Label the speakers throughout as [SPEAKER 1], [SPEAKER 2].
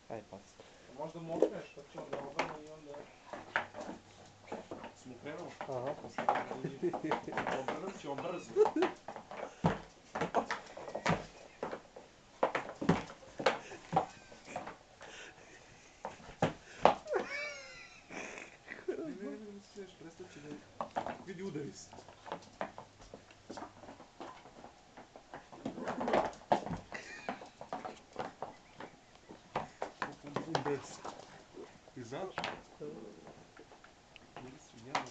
[SPEAKER 1] Aj pas.
[SPEAKER 2] Možda mu okreneš pa će onda obrano i onda... Smo krenuli?
[SPEAKER 1] Aha.
[SPEAKER 2] Obrnući, obrzo. Ne smiješ, prestat će da... Vidi, udari se. Bes. Ti znaš? Nisi jedan.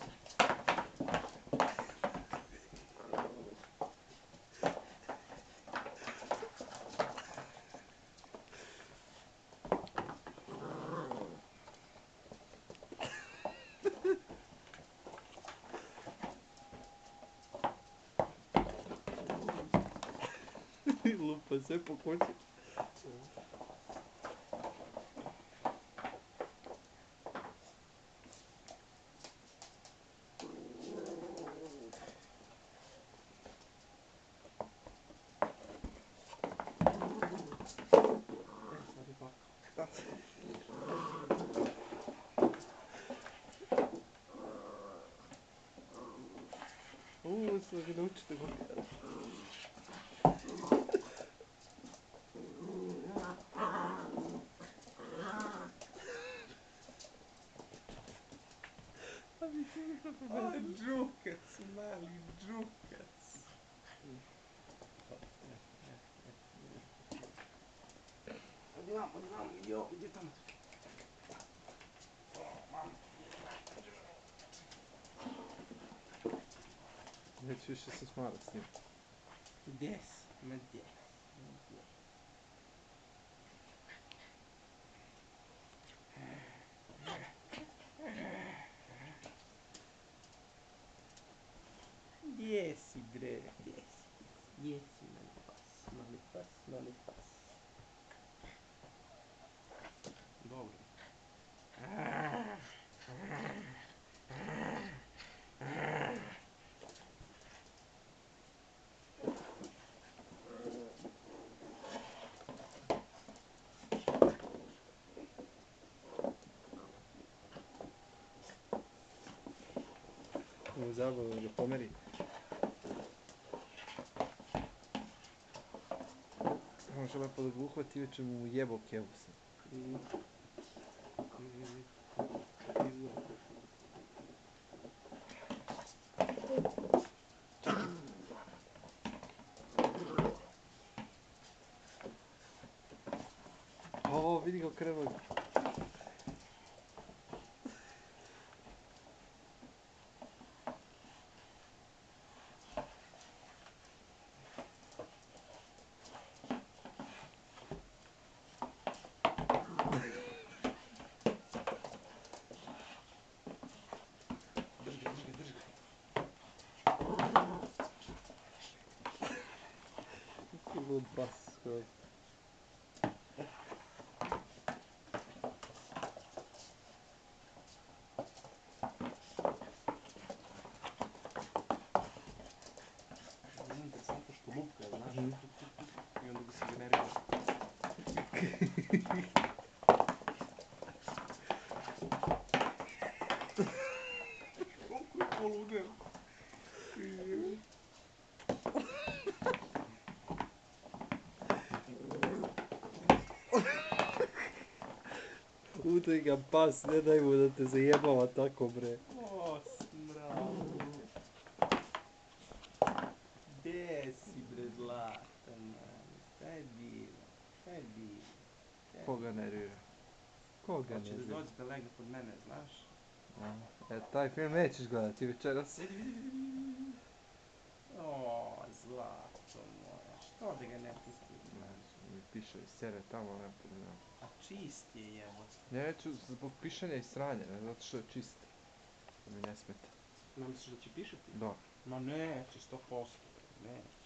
[SPEAKER 1] Lupa sve po kući.
[SPEAKER 2] Sad je pakao.
[SPEAKER 1] Sad ga naučite go.
[SPEAKER 2] Aj, džukac, mali džukac. Odi vamo, jo, gdje tamo?
[SPEAKER 1] Neću više se smarat s njim.
[SPEAKER 2] Gdje si? Ma gdje? Gdje si bre? Gdje si, mali pas. Dobro.
[SPEAKER 1] U zabavu da ga pomeri. Može lepo da ga uhvati, već mu jebo kevu sam. O, vidi ga krenuo.
[SPEAKER 2] Drži ga.
[SPEAKER 1] Lud pas skroz.
[SPEAKER 2] Interesantno što lupka je, znaš, i onda ga se generira. Koliko je poludeo?
[SPEAKER 1] Udri ga pas, ne daj mu da te zajebava tako bre.
[SPEAKER 2] O, smrad. Gdje si bre zlatan, mali? Šta je bilo?
[SPEAKER 1] Koga nervira? Koga
[SPEAKER 2] Hoće da
[SPEAKER 1] nervira?
[SPEAKER 2] dođe da legne pod mene, znaš?
[SPEAKER 1] Taj film nećeš gledati večeras.
[SPEAKER 2] Vidi. O, zlato moja, što da ga ne pustim?
[SPEAKER 1] Mi piše i sere tamo, ne pogledam.
[SPEAKER 2] A čist je jebote.
[SPEAKER 1] Neću zbog pišanja i sranja, ne zato što je čist. Da mi ne smeta.
[SPEAKER 2] Ne misliš da će pišati?
[SPEAKER 1] Da.
[SPEAKER 2] Ma neće, 100%. Neće.